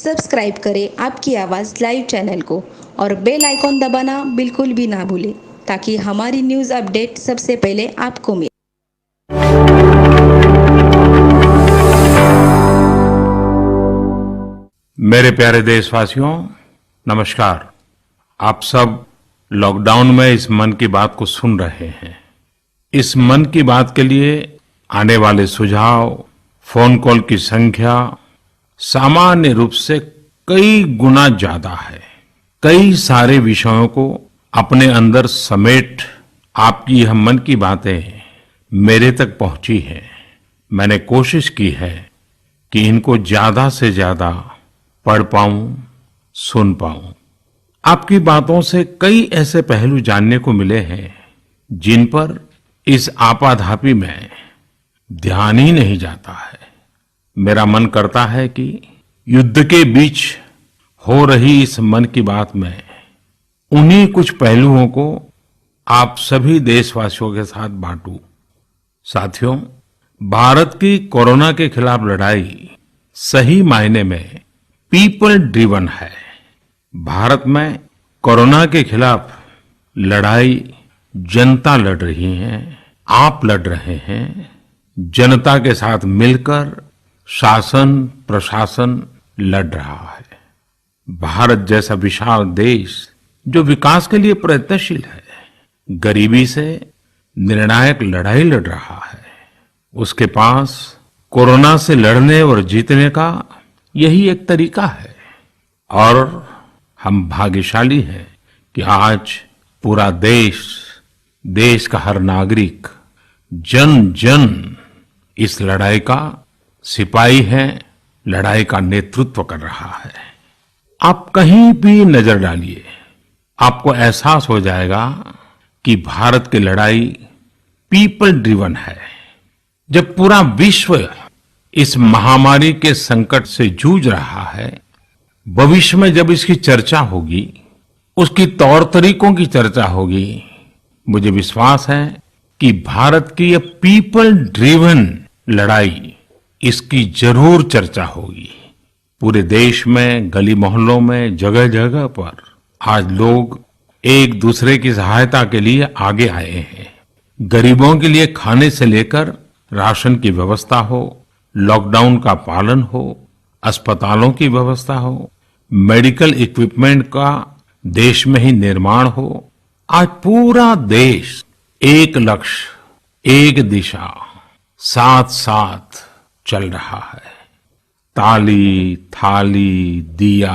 Subscribe करें आपकी आवाज़ लाइव चैनल को और बेल आइकॉन दबाना बिल्कुल भी ना भूलें ताकि हमारी न्यूज़ अपडेट सबसे पहले आपको मिले। मेरे प्यारे देशवासियों, नमस्कार। आप सब लॉकडाउन में इस मन की बात को सुन रहे हैं। इस मन की बात के लिए आने वाले सुझाव, फोन कॉल की संख्या सामान्य रूप से कई गुना ज्यादा है। कई सारे विषयों को अपने अंदर समेट आपकी यह मन की बातें मेरे तक पहुंची हैं। मैंने कोशिश की है कि इनको ज्यादा से ज्यादा पढ़ पाऊं, सुन पाऊं। आपकी बातों से कई ऐसे पहलू जानने को मिले हैं जिन पर इस आपाधापी में ध्यान ही नहीं जाता है। मेरा मन करता है कि युद्ध के बीच हो रही इस मन की बात में उन्हीं कुछ पहलुओं को आप सभी देशवासियों के साथ बांटूं। साथियों, भारत की कोरोना के खिलाफ लड़ाई सही मायने में पीपल ड्रिवन है। भारत में कोरोना के खिलाफ लड़ाई जनता लड़ रही है, आप लड़ रहे हैं। जनता के साथ मिलकर शासन प्रशासन लड़ रहा है। भारत जैसा विशाल देश जो विकास के लिए प्रयत्नशील है, गरीबी से निर्णायक लड़ाई लड़ रहा है। उसके पास कोरोना से लड़ने और जीतने का यही एक तरीका है। और हम भाग्यशाली हैं कि आज पूरा देश का हर नागरिक, जन जन इस लड़ाई का सिपाही है, लड़ाई का नेतृत्व कर रहा है। आप कहीं भी नजर डालिए, आपको एहसास हो जाएगा कि भारत की लड़ाई पीपल ड्रिवन है। जब पूरा विश्व इस महामारी के संकट से जूझ रहा है, भविष्य में जब इसकी चर्चा होगी, उसकी तौर तरीकों की चर्चा होगी, मुझे विश्वास है कि भारत की यह पीपल ड्रिवन लड़ाई, इसकी जरूर चर्चा होगी। पूरे देश में, गली मोहल्लों में, जगह जगह पर आज लोग एक दूसरे की सहायता के लिए आगे आए हैं। गरीबों के लिए खाने से लेकर राशन की व्यवस्था हो, लॉकडाउन का पालन हो, अस्पतालों की व्यवस्था हो, मेडिकल इक्विपमेंट का देश में ही निर्माण हो। आज पूरा देश एक लक्ष्य, एक दिशा, साथ साथ चल रहा है। ताली, थाली, दिया,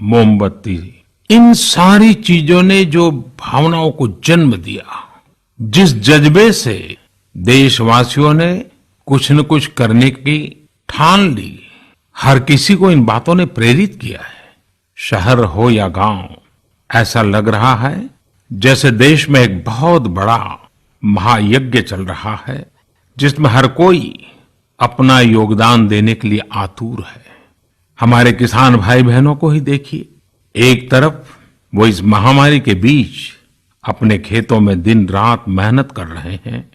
मोमबत्ती, इन सारी चीजों ने जो भावनाओं को जन्म दिया, जिस जज्बे से देशवासियों ने कुछ न कुछ करने की ठान ली, हर किसी को इन बातों ने प्रेरित किया है। शहर हो या गांव, ऐसा लग रहा है जैसे देश में एक बहुत बड़ा महायज्ञ चल रहा है, जिसमें हर कोई अपना योगदान देने के लिए आतुर है। हमारे किसान भाई बहनों को ही देखिए, एक तरफ वो इस महामारी के बीच अपने खेतों में दिन रात मेहनत कर रहे हैं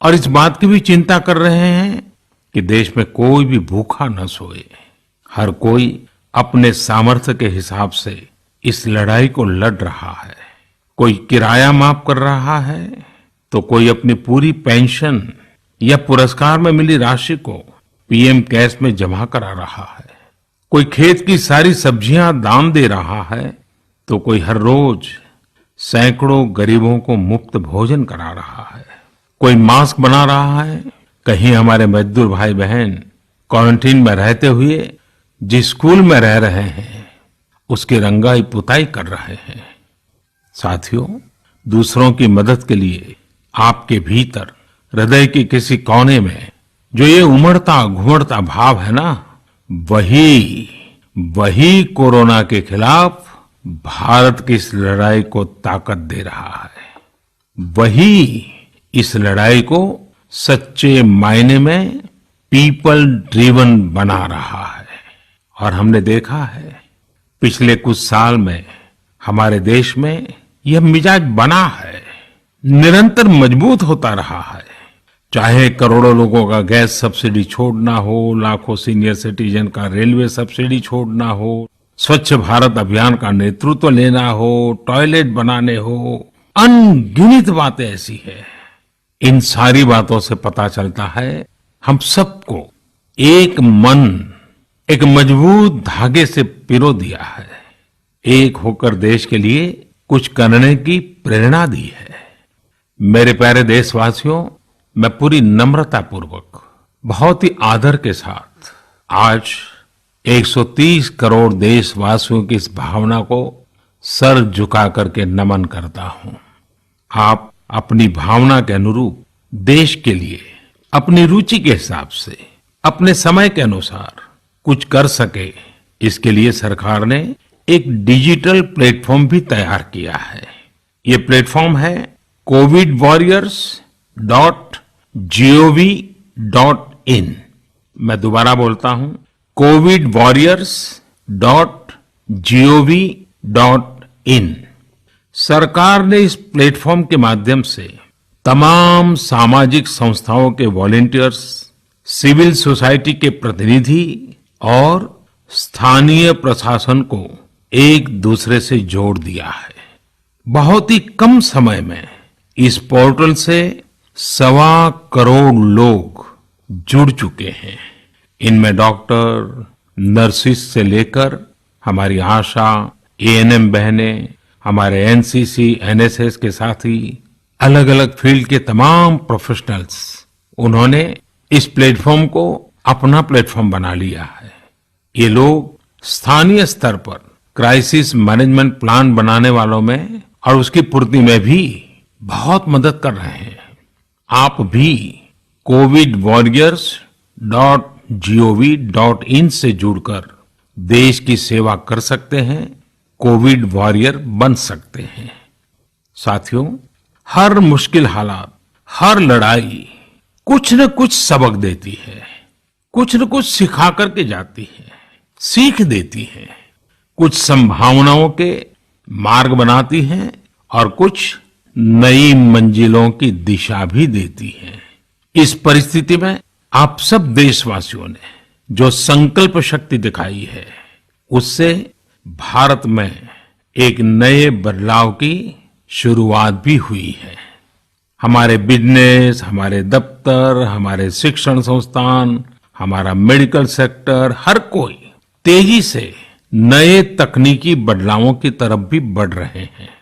और इस बात की भी चिंता कर रहे हैं कि देश में कोई भी भूखा न सोए। हर कोई अपने सामर्थ्य के हिसाब से इस लड़ाई को लड़ रहा है। कोई किराया माफ कर रहा है, तो कोई अपनी पूरी पेंशन या पुरस्कार में मिली राशि को पीएम केयर्स में जमा करा रहा है। कोई खेत की सारी सब्जियां दान दे रहा है, तो कोई हर रोज सैकड़ों गरीबों को मुफ्त भोजन करा रहा है। कोई मास्क बना रहा है। कहीं हमारे मजदूर भाई बहन क्वारंटीन में रहते हुए जिस स्कूल में रह रहे हैं, उसकी रंगाई पुताई कर रहे हैं। साथियों, दूसरों की मदद के लिए आपके भीतर हृदय के किसी कोने में जो ये उमड़ता घुमड़ता भाव है ना, वही कोरोना के खिलाफ भारत की इस लड़ाई को ताकत दे रहा है। वही इस लड़ाई को सच्चे मायने में पीपल ड्रिवन बना रहा है। और हमने देखा है पिछले कुछ साल में हमारे देश में यह मिजाज बना है, निरंतर मजबूत होता रहा है। चाहे करोड़ों लोगों का गैस सब्सिडी छोड़ना हो, लाखों सीनियर सिटीजन का रेलवे सब्सिडी छोड़ना हो, स्वच्छ भारत अभियान का नेतृत्व लेना हो, टॉयलेट बनाने हो, अनगिनत बातें ऐसी है। इन सारी बातों से पता चलता है हम सबको एक मन, एक मजबूत धागे से पिरो दिया है, एक होकर देश के लिए कुछ करने की प्रेरणा दी है। मेरे प्यारे देशवासियों, मैं पूरी नम्रता पूर्वक, बहुत ही आदर के साथ आज 130 करोड़ देशवासियों की इस भावना को सर झुका करके नमन करता हूं। आप अपनी भावना के अनुरूप देश के लिए अपनी रुचि के हिसाब से, अपने समय के अनुसार कुछ कर सके, इसके लिए सरकार ने एक डिजिटल प्लेटफॉर्म भी तैयार किया है। ये प्लेटफॉर्म है covidwarriors.gov.in। मैं दोबारा बोलता हूं, covidwarriors.gov.in। सरकार ने इस प्लेटफॉर्म के माध्यम से तमाम सामाजिक संस्थाओं के वॉलंटियर्स, सिविल सोसाइटी के प्रतिनिधि और स्थानीय प्रशासन को एक दूसरे से जोड़ दिया है। बहुत ही कम समय में इस पोर्टल से 1.25 करोड़ लोग जुड़ चुके हैं। इनमें डॉक्टर, नर्सिस से लेकर हमारी आशा, एएनएम बहनें, हमारे एनसीसी, एनएसएस के साथी, अलग अलग फील्ड के तमाम प्रोफेशनल्स, उन्होंने इस प्लेटफॉर्म को अपना प्लेटफॉर्म बना लिया है। ये लोग स्थानीय स्तर पर क्राइसिस मैनेजमेंट प्लान बनाने वालों में और उसकी पूर्ति में भी बहुत मदद कर रहे हैं। आप भी covidwarriors.gov.in से जुड़कर देश की सेवा कर सकते हैं, कोविड वॉरियर बन सकते हैं। साथियों, हर मुश्किल हालात, हर लड़ाई कुछ न कुछ सबक देती है, कुछ न कुछ सिखा करके जाती है, सीख देती है, कुछ संभावनाओं के मार्ग बनाती है और कुछ नई मंजिलों की दिशा भी देती है। इस परिस्थिति में आप सब देशवासियों ने जो संकल्प शक्ति दिखाई है, उससे भारत में एक नए बदलाव की शुरुआत भी हुई है। हमारे बिजनेस, हमारे दफ्तर, हमारे शिक्षण संस्थान, हमारा मेडिकल सेक्टर, हर कोई तेजी से नए तकनीकी बदलावों की तरफ भी बढ़ रहे हैं।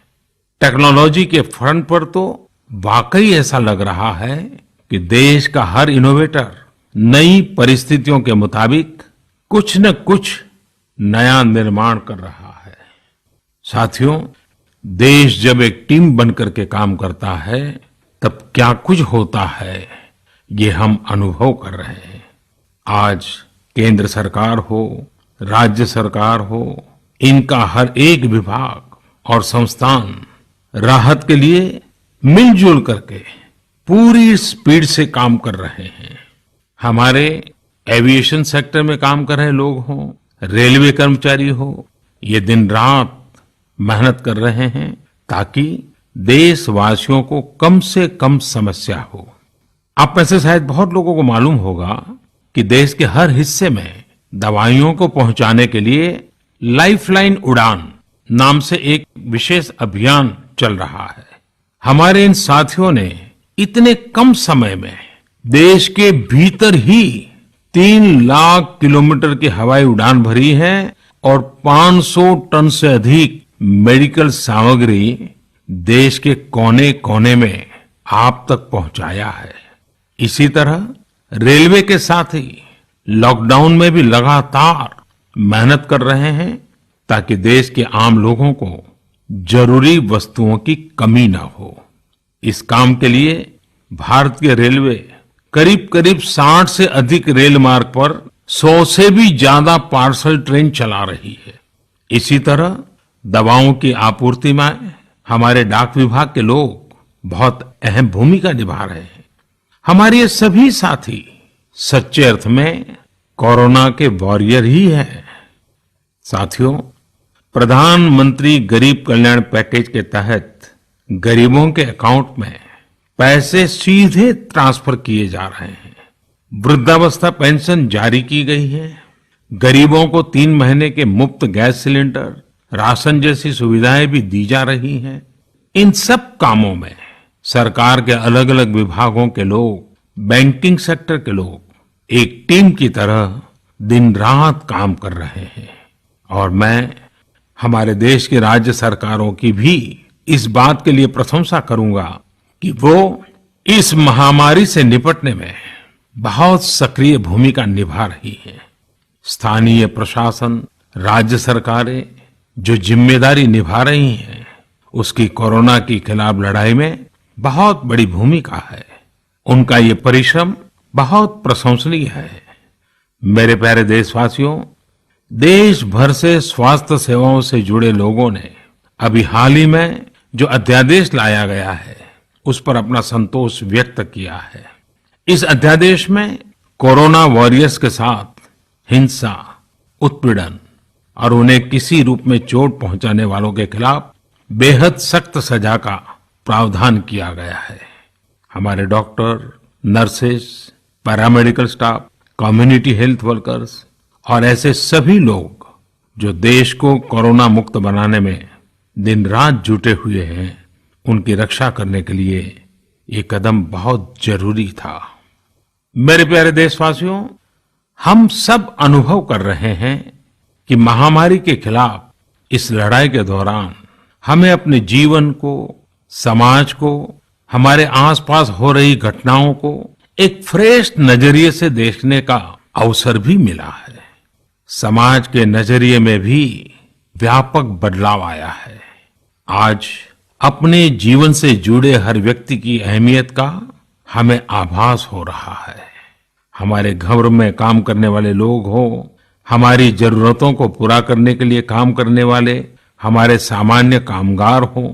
टेक्नोलॉजी के फ्रंट पर तो वाकई ऐसा लग रहा है कि देश का हर इनोवेटर नई परिस्थितियों के मुताबिक कुछ न कुछ नया निर्माण कर रहा है। साथियों, देश जब एक टीम बनकर के काम करता है, तब क्या कुछ होता है, ये हम अनुभव कर रहे हैं। आज केंद्र सरकार हो, राज्य सरकार हो, इनका हर एक विभाग और संस्थान राहत के लिए मिलजुल करके पूरी स्पीड से काम कर रहे हैं। हमारे एविएशन सेक्टर में काम कर रहे लोग हों, रेलवे कर्मचारी हो, ये दिन रात मेहनत कर रहे हैं ताकि देशवासियों को कम से कम समस्या हो। आप में से शायद बहुत लोगों को मालूम होगा कि देश के हर हिस्से में दवाइयों को पहुंचाने के लिए लाइफलाइन उड़ान नाम से एक विशेष अभियान चल रहा है। हमारे इन साथियों ने इतने कम समय में देश के भीतर ही 3 लाख किलोमीटर की हवाई उड़ान भरी है और 500 टन से अधिक मेडिकल सामग्री देश के कोने कोने में आप तक पहुंचाया है। इसी तरह रेलवे के साथी लॉकडाउन में भी लगातार मेहनत कर रहे हैं ताकि देश के आम लोगों को जरूरी वस्तुओं की कमी न हो। इस काम के लिए भारतीय रेलवे करीब करीब 60 से अधिक रेल मार्ग पर 100 से भी ज्यादा पार्सल ट्रेन चला रही है। इसी तरह दवाओं की आपूर्ति में हमारे डाक विभाग के लोग बहुत अहम भूमिका निभा रहे हैं। हमारे ये सभी साथी सच्चे अर्थ में कोरोना के वॉरियर ही हैं। साथियों, प्रधानमंत्री गरीब कल्याण पैकेज के तहत गरीबों के अकाउंट में पैसे सीधे ट्रांसफर किए जा रहे हैं। वृद्धावस्था पेंशन जारी की गई है। गरीबों को 3 महीने के मुफ्त गैस सिलेंडर, राशन जैसी सुविधाएं भी दी जा रही हैं। इन सब कामों में सरकार के अलग अलग विभागों के लोग, बैंकिंग सेक्टर के लोग एक टीम की तरह दिन रात काम कर रहे हैं। और मैं हमारे देश की राज्य सरकारों की भी इस बात के लिए प्रशंसा करूंगा कि वो इस महामारी से निपटने में बहुत सक्रिय भूमिका निभा रही है। स्थानीय प्रशासन, राज्य सरकारें जो जिम्मेदारी निभा रही हैं, उसकी कोरोना के खिलाफ लड़ाई में बहुत बड़ी भूमिका है। उनका ये परिश्रम बहुत प्रशंसनीय है। मेरे प्यारे देशवासियों, देश भर से स्वास्थ्य सेवाओं से जुड़े लोगों ने अभी हाल ही में जो अध्यादेश लाया गया है, उस पर अपना संतोष व्यक्त किया है। इस अध्यादेश में कोरोना वॉरियर्स के साथ हिंसा, उत्पीड़न और उन्हें किसी रूप में चोट पहुंचाने वालों के खिलाफ बेहद सख्त सजा का प्रावधान किया गया है। हमारे doctor, nurses, paramedical staff, community health workers और ऐसे सभी लोग जो देश को कोरोना मुक्त बनाने में दिन रात जुटे हुए हैं, उनकी रक्षा करने के लिए ये कदम बहुत जरूरी था। मेरे प्यारे देशवासियों, हम सब अनुभव कर रहे हैं कि महामारी के खिलाफ इस लड़ाई के दौरान हमें अपने जीवन को, समाज को, हमारे आसपास हो रही घटनाओं को एक फ्रेश नजरिए से देखने का अवसर भी मिला है। समाज के नजरिए में भी व्यापक बदलाव आया है। आज अपने जीवन से जुड़े हर व्यक्ति की अहमियत का हमें आभास हो रहा है। हमारे घर में काम करने वाले लोग हो, हमारी जरूरतों को पूरा करने के लिए काम करने वाले हमारे सामान्य कामगार हो,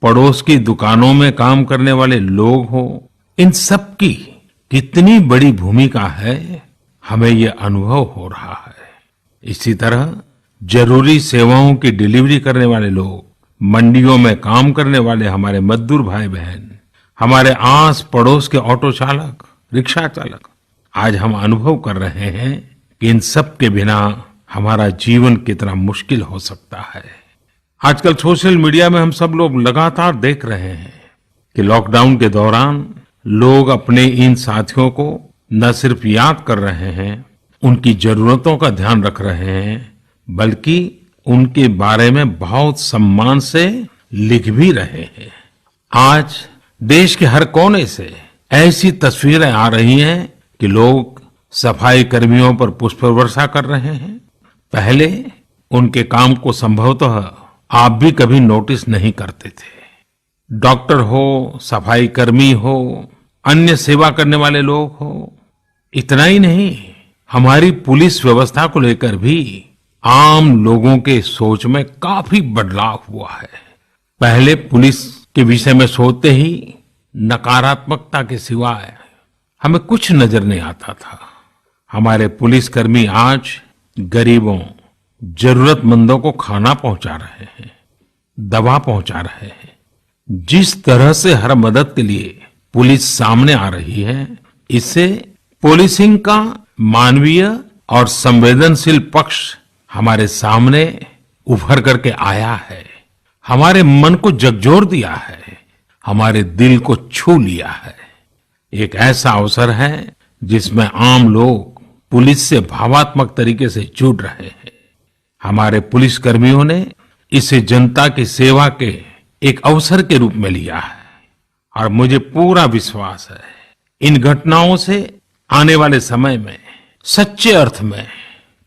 पड़ोस की दुकानों में काम करने वाले लोग हो, इन सब की कितनी बड़ी भूमिका है, हमें ये अनुभव हो रहा है। इसी तरह जरूरी सेवाओं की डिलीवरी करने वाले लोग, मंडियों में काम करने वाले हमारे मजदूर भाई बहन, हमारे आस पड़ोस के ऑटो चालक, रिक्शा चालक, आज हम अनुभव कर रहे हैं कि इन सब के बिना हमारा जीवन कितना मुश्किल हो सकता है। आजकल सोशल मीडिया में हम सब लोग लगातार देख रहे हैं कि लॉकडाउन के दौरान लोग अपने इन साथियों को न सिर्फ याद कर रहे हैं, उनकी जरूरतों का ध्यान रख रहे हैं, बल्कि उनके बारे में बहुत सम्मान से लिख भी रहे हैं। आज देश के हर कोने से ऐसी तस्वीरें आ रही हैं कि लोग सफाई कर्मियों पर पुष्प वर्षा कर रहे हैं। पहले उनके काम को संभवतः आप भी कभी नोटिस नहीं करते थे। डॉक्टर हो, सफाई कर्मी हो, अन्य सेवा करने वाले लोग हो, इतना ही नहीं, हमारी पुलिस व्यवस्था को लेकर भी आम लोगों के सोच में काफी बदलाव हुआ है। पहले पुलिस के विषय में सोचते ही नकारात्मकता के सिवाय हमें कुछ नजर नहीं आता था। हमारे पुलिसकर्मी आज गरीबों, जरूरतमंदों को खाना पहुंचा रहे हैं, दवा पहुंचा रहे हैं। जिस तरह से हर मदद के लिए पुलिस सामने आ रही है, इससे पुलिसिंग का मानवीय और संवेदनशील पक्ष हमारे सामने उभर करके आया है, हमारे मन को झकझोर दिया है, हमारे दिल को छू लिया है। एक ऐसा अवसर है जिसमें आम लोग पुलिस से भावात्मक तरीके से जुड़ रहे हैं। हमारे पुलिस कर्मियों ने इसे जनता की सेवा के एक अवसर के रूप में लिया है और मुझे पूरा विश्वास है इन घटनाओं से आने वाले समय में सच्चे अर्थ में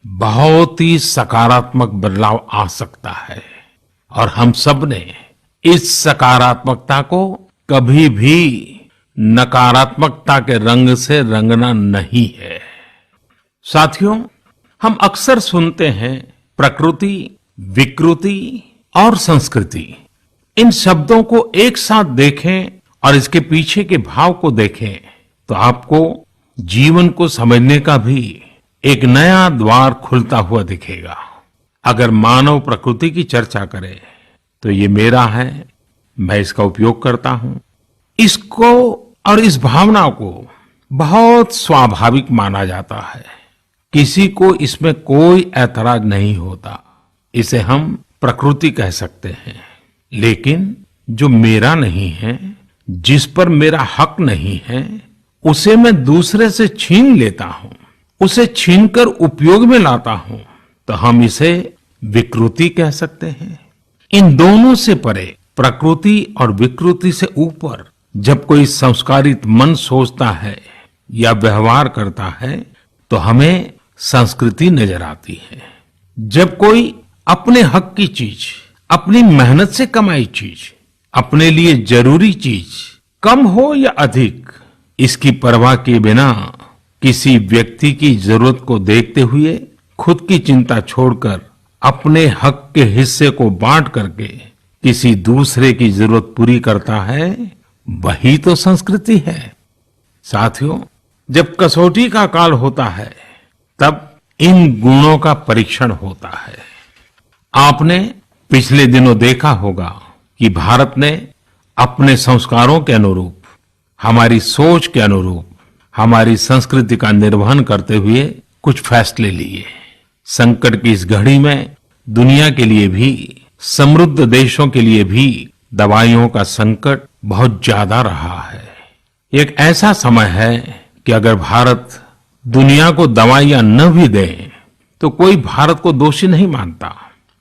बहुत ही सकारात्मक बदलाव आ सकता है और हम सब ने इस सकारात्मकता को कभी भी नकारात्मकता के रंग से रंगना नहीं है। साथियों, हम अक्सर सुनते हैं प्रकृति, विकृति और संस्कृति। इन शब्दों को एक साथ देखें और इसके पीछे के भाव को देखें तो आपको जीवन को समझने का भी एक नया द्वार खुलता हुआ दिखेगा। अगर मानव प्रकृति की चर्चा करें तो ये मेरा है, मैं इसका उपयोग करता हूं। इसको और इस भावना को बहुत स्वाभाविक माना जाता है। किसी को इसमें कोई ऐतराज नहीं होता। इसे हम प्रकृति कह सकते हैं। लेकिन जो मेरा नहीं है, जिस पर मेरा हक नहीं है, उसे मैं दूसरे से छीन लेता हूं, उसे छीनकर उपयोग में लाता हूं, तो हम इसे विकृति कह सकते हैं। इन दोनों से परे, प्रकृति और विकृति से ऊपर जब कोई संस्कारित मन सोचता है या व्यवहार करता है तो हमें संस्कृति नजर आती है। जब कोई अपने हक की चीज, अपनी मेहनत से कमाई चीज, अपने लिए जरूरी चीज, कम हो या अधिक, इसकी परवाह किए बिना किसी व्यक्ति की जरूरत को देखते हुए खुद की चिंता छोड़कर अपने हक के हिस्से को बांट करके किसी दूसरे की जरूरत पूरी करता है, वही तो संस्कृति है। साथियों, जब कसौटी का काल होता है तब इन गुणों का परीक्षण होता है। आपने पिछले दिनों देखा होगा कि भारत ने अपने संस्कारों के अनुरूप, हमारी सोच के अनुरूप, हमारी संस्कृति का निर्वहन करते हुए कुछ फैसले लिए। संकट की इस घड़ी में दुनिया के लिए भी, समृद्ध देशों के लिए भी दवाइयों का संकट बहुत ज्यादा रहा है। एक ऐसा समय है कि अगर भारत दुनिया को दवाइयां न भी दे तो कोई भारत को दोषी नहीं मानता।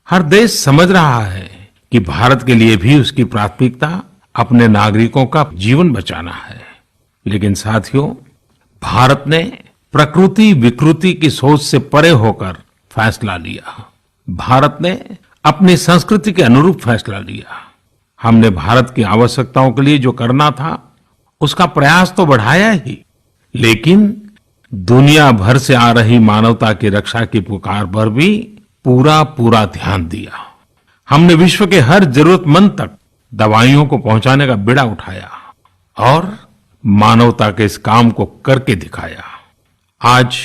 हर देश समझ रहा है कि भारत के लिए भी उसकी प्राथमिकता अपने नागरिकों का जीवन बचाना है। लेकिन साथियों, भारत ने प्रकृति विकृति की सोच से परे होकर फैसला लिया। भारत ने अपनी संस्कृति के अनुरूप फैसला लिया। हमने भारत की आवश्यकताओं के लिए जो करना था उसका प्रयास तो बढ़ाया ही, लेकिन दुनिया भर से आ रही मानवता की रक्षा की पुकार पर भी पूरा ध्यान दिया। हमने विश्व के हर जरूरतमंद तक दवाइयों को पहुंचाने का बीड़ा उठाया और मानवता के इस काम को करके दिखाया। आज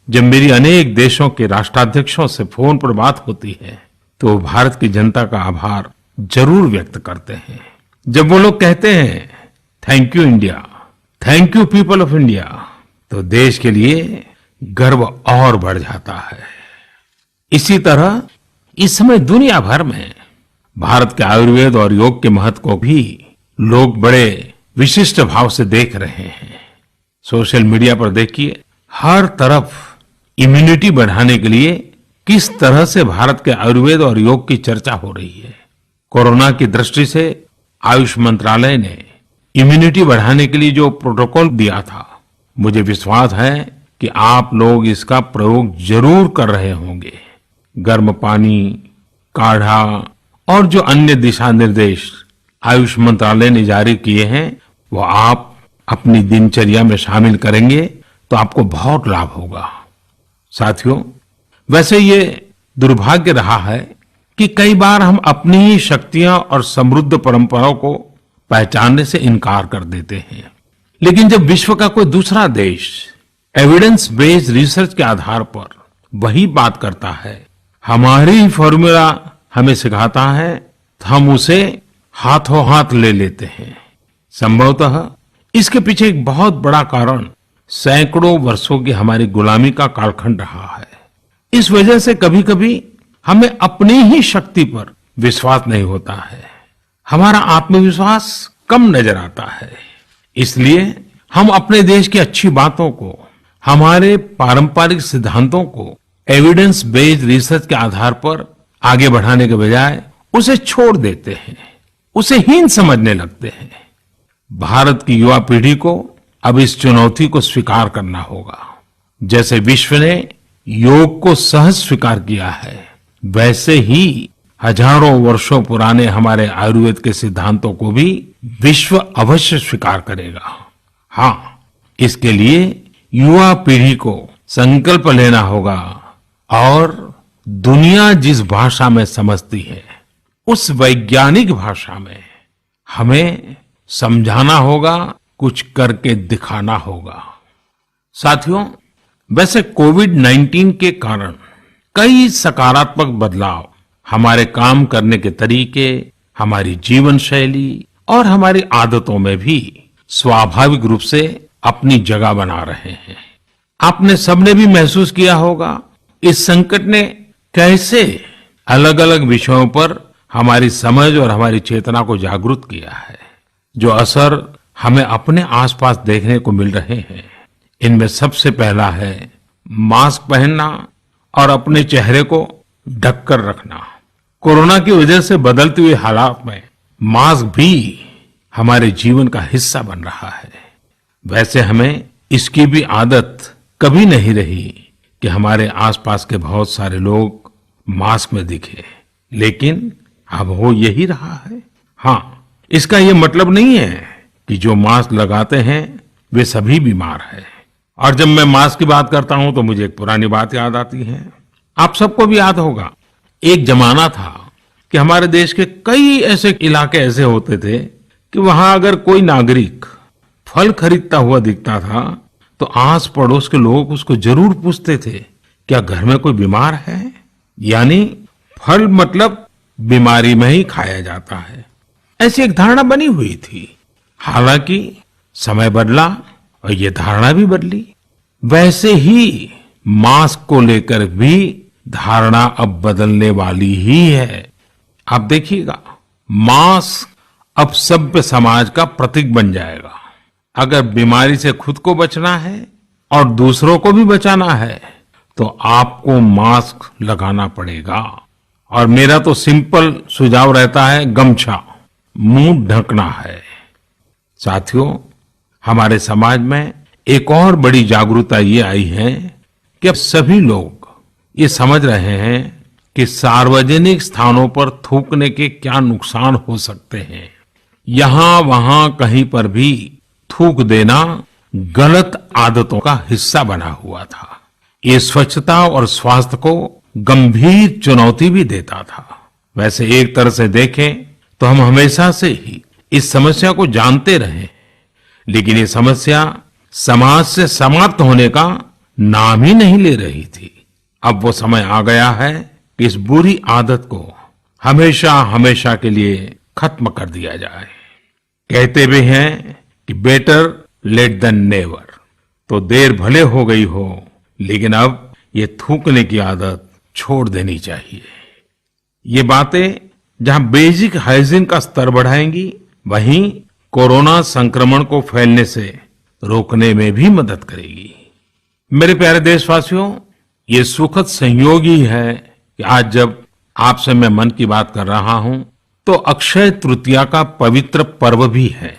जब मेरी अनेक देशों के राष्ट्राध्यक्षों से फोन पर बात होती है तो वो भारत की जनता का आभार जरूर व्यक्त करते हैं। जब वो लोग कहते हैं thank you India, thank you people of India, तो देश के लिए गर्व और बढ़ जाता है। इसी तरह इस समय दुनिया भर में भारत के आयुर्वेद और योग के महत्व को भी लोग बड़े विशिष्ट भाव से देख रहे हैं। सोशल मीडिया पर देखिए, हर तरफ इम्यूनिटी बढ़ाने के लिए किस तरह से भारत के आयुर्वेद और योग की चर्चा हो रही है। कोरोना की दृष्टि से आयुष मंत्रालय ने इम्यूनिटी बढ़ाने के लिए जो प्रोटोकॉल दिया था, मुझे विश्वास है कि आप लोग इसका प्रयोग जरूर कर रहे होंगे। गर्म पानी, काढ़ा और जो अन्य दिशा निर्देश आयुष मंत्रालय ने जारी किए हैं वो आप अपनी दिनचर्या में शामिल करेंगे तो आपको बहुत लाभ होगा। साथियों, वैसे ये दुर्भाग्य रहा है कि कई बार हम अपनी ही शक्तियां और समृद्ध परंपराओं को पहचानने से इनकार कर देते हैं। लेकिन जब विश्व का कोई दूसरा देश एविडेंस बेस्ड रिसर्च के आधार पर वही बात करता है, हमारी ही फॉर्मूला हमें सिखाता है, तो हम उसे हाथों हाथ ले लेते हैं। संभवतः इसके पीछे एक बहुत बड़ा कारण सैकड़ों वर्षों की हमारी गुलामी का कालखंड रहा है। इस वजह से कभी कभी हमें अपनी ही शक्ति पर विश्वास नहीं होता है, हमारा आत्मविश्वास कम नजर आता है। इसलिए हम अपने देश की अच्छी बातों को, हमारे पारंपरिक सिद्धांतों को एविडेंस बेस्ड रिसर्च के आधार पर आगे बढ़ाने के बजाय उसे छोड़ देते हैं, उसे हीन समझने लगते हैं। भारत की युवा पीढ़ी को अब इस चुनौती को स्वीकार करना होगा। जैसे विश्व ने योग को सहज स्वीकार किया है, वैसे ही हजारों वर्षों पुराने हमारे आयुर्वेद के सिद्धांतों को भी विश्व अवश्य स्वीकार करेगा। हाँ, इसके लिए युवा पीढ़ी को संकल्प लेना होगा और दुनिया जिस भाषा में समझती है उस वैज्ञानिक भाषा में हमें समझाना होगा, कुछ करके दिखाना होगा। साथियों, वैसे कोविड-19 के कारण कई सकारात्मक बदलाव हमारे काम करने के तरीके, हमारी जीवन शैली और हमारी आदतों में भी स्वाभाविक रूप से अपनी जगह बना रहे हैं। आपने सबने भी महसूस किया होगा इस संकट ने कैसे अलग अलग विषयों पर हमारी समझ और हमारी चेतना को जागरूक किया है। जो असर हमें अपने आसपास देखने को मिल रहे हैं, इनमें सबसे पहला है मास्क पहनना और अपने चेहरे को ढककर रखना। कोरोना की वजह से बदलते हुए हालात में मास्क भी हमारे जीवन का हिस्सा बन रहा है। वैसे हमें इसकी भी आदत कभी नहीं रही कि हमारे आसपास के बहुत सारे लोग मास्क में दिखे, लेकिन अब हो यही रहा है। हाँ, इसका ये मतलब नहीं है कि जो मास्क लगाते हैं वे सभी बीमार हैं। और जब मैं मास्क की बात करता हूं तो मुझे एक पुरानी बात याद आती है। आप सबको भी याद होगा, एक जमाना था कि हमारे देश के कई ऐसे इलाके ऐसे होते थे कि वहां अगर कोई नागरिक फल खरीदता हुआ दिखता था तो आस पड़ोस के लोग उसको जरूर पूछते थे, क्या घर में कोई बीमार है? यानी फल मतलब बीमारी में ही खाया जाता है, ऐसी एक धारणा बनी हुई थी। हालांकि समय बदला और ये धारणा भी बदली। वैसे ही मास्क को लेकर भी धारणा अब बदलने वाली ही है। आप देखिएगा, मास्क अब सभ्य समाज का प्रतीक बन जाएगा। अगर बीमारी से खुद को बचना है और दूसरों को भी बचाना है तो आपको मास्क लगाना पड़ेगा। और मेरा तो सिंपल सुझाव रहता है, गमछा मुंह ढकना है। साथियों, हमारे समाज में एक और बड़ी जागरूकता ये आई है कि अब सभी लोग ये समझ रहे हैं कि सार्वजनिक स्थानों पर थूकने के क्या नुकसान हो सकते हैं। यहां वहां कहीं पर भी थूक देना गलत आदतों का हिस्सा बना हुआ था। ये स्वच्छता और स्वास्थ्य को गंभीर चुनौती भी देता था। वैसे एक तरह से देखें तो हम हमेशा से ही इस समस्या को जानते रहे, लेकिन ये समस्या समाज से समाप्त होने का नाम ही नहीं ले रही थी। अब वो समय आ गया है कि इस बुरी आदत को हमेशा हमेशा के लिए खत्म कर दिया जाए। कहते भी हैं कि बेटर लेट देन नेवर। तो देर भले हो गई हो, लेकिन अब ये थूकने की आदत छोड़ देनी चाहिए। ये बातें जहां बेसिक हाइजीन का स्तर बढ़ाएंगी, वहीं कोरोना संक्रमण को फैलने से रोकने में भी मदद करेगी। मेरे प्यारे देशवासियों, ये सुखद संयोग ही है कि आज जब आपसे मैं मन की बात कर रहा हूं तो अक्षय तृतीया का पवित्र पर्व भी है।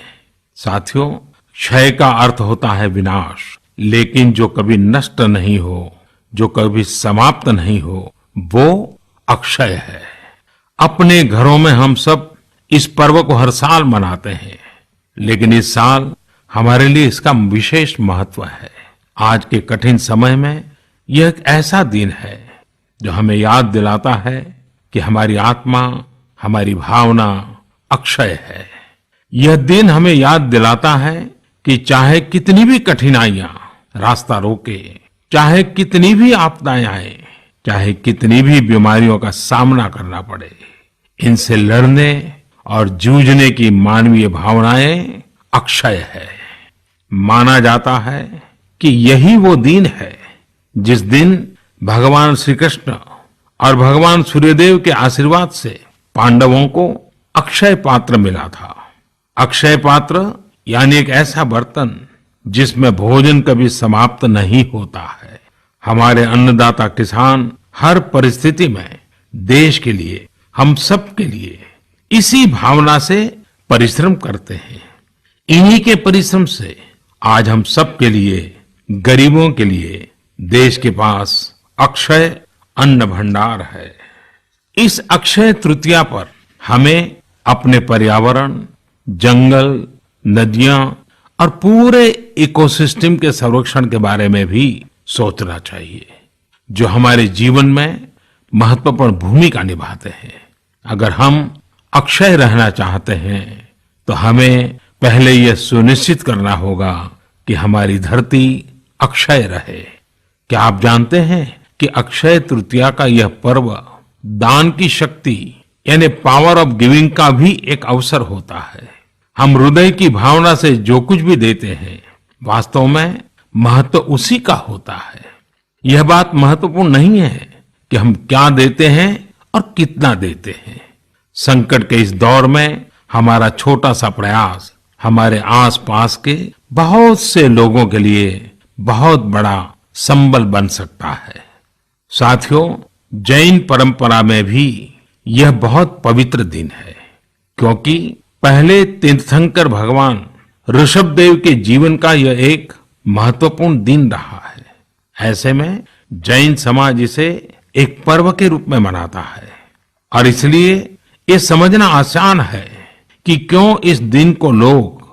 साथियों, क्षय का अर्थ होता है विनाश, लेकिन जो कभी नष्ट नहीं हो, जो कभी समाप्त नहीं हो, वो अक्षय है। अपने घरों में हम सब इस पर्व को हर साल मनाते हैं, लेकिन इस साल हमारे लिए इसका विशेष महत्व है। आज के कठिन समय में यह एक ऐसा दिन है जो हमें याद दिलाता है कि हमारी आत्मा, हमारी भावना अक्षय है। यह दिन हमें याद दिलाता है कि चाहे कितनी भी कठिनाइयां रास्ता रोके, चाहे कितनी भी आपदाएं आए, चाहे कितनी भी बीमारियों का सामना करना पड़े, इनसे लड़ने और जूझने की मानवीय भावनाएं अक्षय है। माना जाता है कि यही वो दिन है जिस दिन भगवान श्री कृष्ण और भगवान सूर्यदेव के आशीर्वाद से पांडवों को अक्षय पात्र मिला था। अक्षय पात्र यानी एक ऐसा बर्तन जिसमें भोजन कभी समाप्त नहीं होता है। हमारे अन्नदाता किसान हर परिस्थिति में देश के लिए, हम सब के लिए इसी भावना से परिश्रम करते हैं। इन्हीं के परिश्रम से आज हम सब के लिए, गरीबों के लिए देश के पास अक्षय अन्न भंडार है। इस अक्षय तृतीया पर हमें अपने पर्यावरण, जंगल, नदियां और पूरे इकोसिस्टम के संरक्षण के बारे में भी सोचना चाहिए, जो हमारे जीवन में महत्वपूर्ण भूमिका निभाते हैं। अगर हम अक्षय रहना चाहते हैं तो हमें पहले यह सुनिश्चित करना होगा कि हमारी धरती अक्षय रहे। क्या आप जानते हैं कि अक्षय तृतीया का यह पर्व दान की शक्ति यानी पावर ऑफ गिविंग का भी एक अवसर होता है। हम हृदय की भावना से जो कुछ भी देते हैं, वास्तव में महत्व उसी का होता है। यह बात महत्वपूर्ण नहीं है कि हम क्या देते हैं और कितना देते हैं। संकट के इस दौर में हमारा छोटा सा प्रयास हमारे आसपास के बहुत से लोगों के लिए बहुत बड़ा संबल बन सकता है। साथियों, जैन परंपरा में भी यह बहुत पवित्र दिन है, क्योंकि पहले तीर्थंकर भगवान ऋषभदेव के जीवन का यह एक महत्वपूर्ण दिन रहा है। ऐसे में जैन समाज इसे एक पर्व के रूप में मनाता है और इसलिए ये समझना आसान है कि क्यों इस दिन को लोग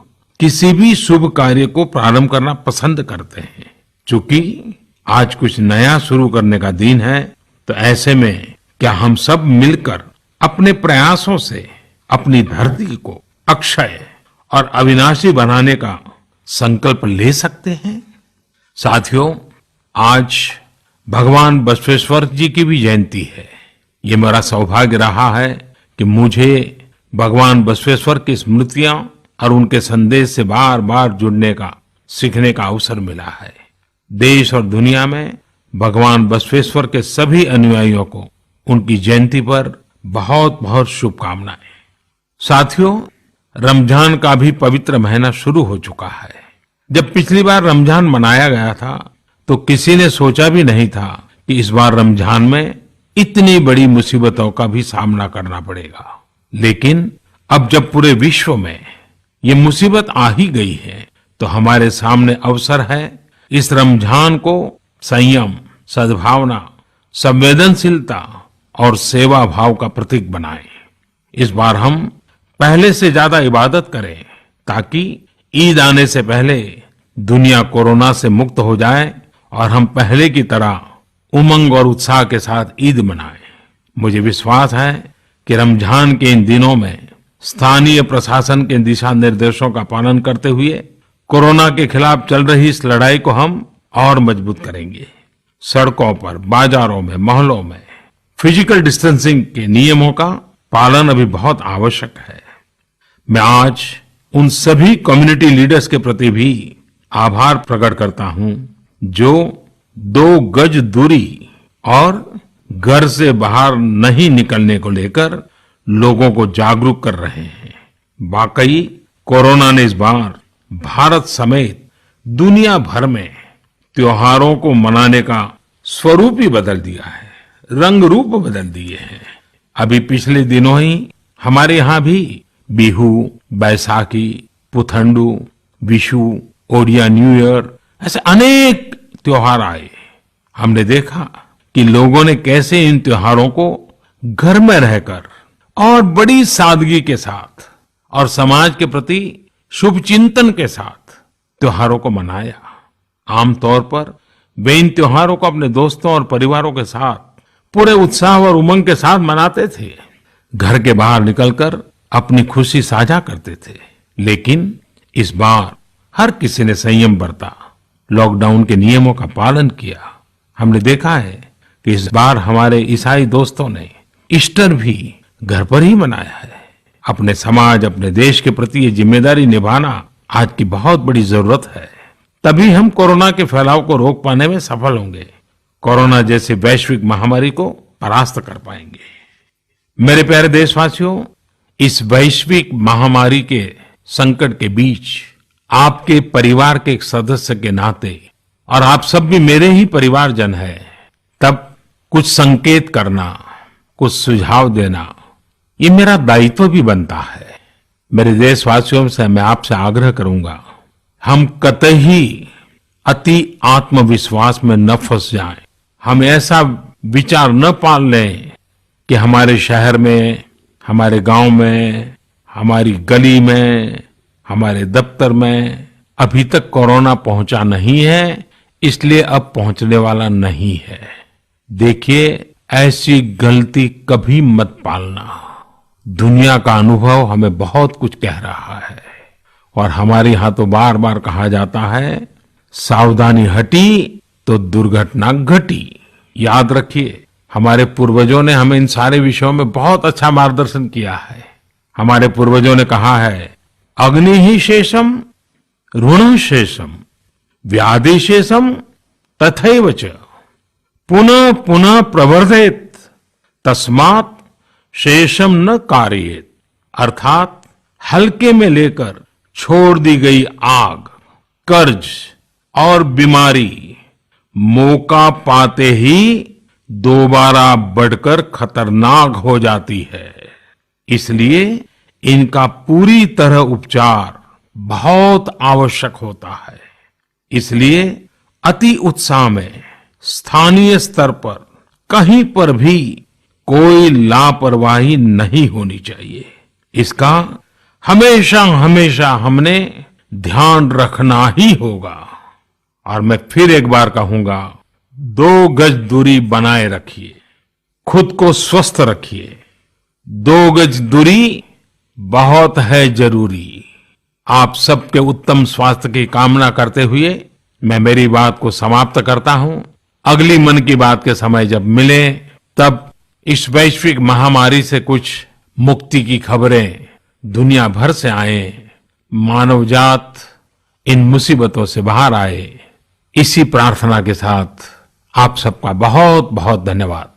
किसी भी शुभ कार्य को प्रारंभ करना पसंद करते हैं। चूंकि आज कुछ नया शुरू करने का दिन है, तो ऐसे में क्या हम सब मिलकर अपने प्रयासों से अपनी धरती को अक्षय और अविनाशी बनाने का संकल्प ले सकते हैं? साथियों, आज भगवान बसवेश्वर जी की भी जयंती है। ये मेरा सौभाग्य रहा है कि मुझे भगवान बसवेश्वर की स्मृतियां और उनके संदेश से बार बार जुड़ने का, सीखने का अवसर मिला है। देश और दुनिया में भगवान बसवेश्वर के सभी अनुयायियों को उनकी जयंती पर बहुत बहुत शुभकामनाएं। साथियों, रमजान का भी पवित्र महीना शुरू हो चुका है। जब पिछली बार रमजान मनाया गया था तो किसी ने सोचा भी नहीं था कि इस बार रमजान में इतनी बड़ी मुसीबतों का भी सामना करना पड़ेगा। लेकिन अब जब पूरे विश्व में ये मुसीबत आ ही गई है, तो हमारे सामने अवसर है इस रमजान को संयम, सद्भावना, संवेदनशीलता और सेवा भाव का प्रतीक बनाएं। इस बार हम पहले से ज्यादा इबादत करें ताकि ईद आने से पहले दुनिया कोरोना से मुक्त हो जाए और हम पहले की तरह उमंग और उत्साह के साथ ईद मनाएं। मुझे विश्वास है कि रमजान के इन दिनों में स्थानीय प्रशासन के दिशा निर्देशों का पालन करते हुए कोरोना के खिलाफ चल रही इस लड़ाई को हम और मजबूत करेंगे। सड़कों पर, बाजारों में, मोहल्लों में फिजिकल डिस्टेंसिंग के नियमों का पालन अभी बहुत आवश्यक है। मैं आज उन सभी कम्युनिटी लीडर्स के प्रति भी आभार प्रकट करता हूं जो 2 गज दूरी और घर से बाहर नहीं निकलने को लेकर लोगों को जागरूक कर रहे हैं। वाकई कोरोना ने इस बार भारत समेत दुनिया भर में त्योहारों को मनाने का स्वरूप ही बदल दिया है, रंग रूप बदल दिए हैं। अभी पिछले दिनों ही हमारे यहाँ भी बिहू, बैसाखी, पुथंडू, विशु, ओडिया न्यू ईयर ऐसे अनेक त्योहार आए। हमने देखा कि लोगों ने कैसे इन त्योहारों को घर में रहकर और बड़ी सादगी के साथ और समाज के प्रति शुभ चिंतन के साथ त्योहारों को मनाया। आमतौर पर वे इन त्योहारों को अपने दोस्तों और परिवारों के साथ पूरे उत्साह और उमंग के साथ मनाते थे, घर के बाहर निकलकर अपनी खुशी साझा करते थे। लेकिन इस बार हर किसी ने संयम बरता, लॉकडाउन के नियमों का पालन किया। हमने देखा है कि इस बार हमारे ईसाई दोस्तों ने ईस्टर भी घर पर ही मनाया है। अपने समाज, अपने देश के प्रति ये जिम्मेदारी निभाना आज की बहुत बड़ी जरूरत है। तभी हम कोरोना के फैलाव को रोक पाने में सफल होंगे, कोरोना जैसी वैश्विक महामारी को परास्त कर पाएंगे। मेरे प्यारे देशवासियों, इस वैश्विक महामारी के संकट के बीच आपके परिवार के एक सदस्य के नाते, और आप सब भी मेरे ही परिवारजन हैं, तब कुछ संकेत करना, कुछ सुझाव देना, ये मेरा दायित्व भी बनता है। मेरे देशवासियों से मैं आपसे आग्रह करूंगा, हम कतई अति आत्मविश्वास में न फंस जाएं। हम ऐसा विचार न पाल लें कि हमारे शहर में, हमारे गांव में, हमारी गली में, हमारे दफ्तर में अभी तक कोरोना पहुंचा नहीं है, इसलिए अब पहुंचने वाला नहीं है। देखिए, ऐसी गलती कभी मत पालना। दुनिया का अनुभव हमें बहुत कुछ कह रहा है और हमारे यहाँ तो बार बार कहा जाता है, सावधानी हटी तो दुर्घटना घटी। याद रखिए, हमारे पूर्वजों ने हमें इन सारे विषयों में बहुत अच्छा मार्गदर्शन किया है। हमारे पूर्वजों ने कहा है, अग्नि ही शेषम ऋण शेषम व्याधि शेषम तथैव च पुनः पुनः प्रवर्धेत तस्मात् शेषम न कार्येत। अर्थात हल्के में लेकर छोड़ दी गई आग, कर्ज और बीमारी मौका पाते ही दोबारा बढ़कर खतरनाक हो जाती है। इसलिए इनका पूरी तरह उपचार बहुत आवश्यक होता है। इसलिए अति उत्साह में स्थानीय स्तर पर कहीं पर भी कोई लापरवाही नहीं होनी चाहिए। इसका हमेशा हमेशा हमने ध्यान रखना ही होगा। और मैं फिर एक बार कहूंगा, 2 गज दूरी बनाए रखिए, खुद को स्वस्थ रखिए। 2 गज दूरी बहुत है जरूरी। आप सबके उत्तम स्वास्थ्य की कामना करते हुए मैं मेरी बात को समाप्त करता हूं। अगली मन की बात के समय जब मिले तब इस वैश्विक महामारी से कुछ मुक्ति की खबरें दुनिया भर से आए, मानव जात इन मुसीबतों से बाहर आए, इसी प्रार्थना के साथ आप सबका बहुत बहुत धन्यवाद।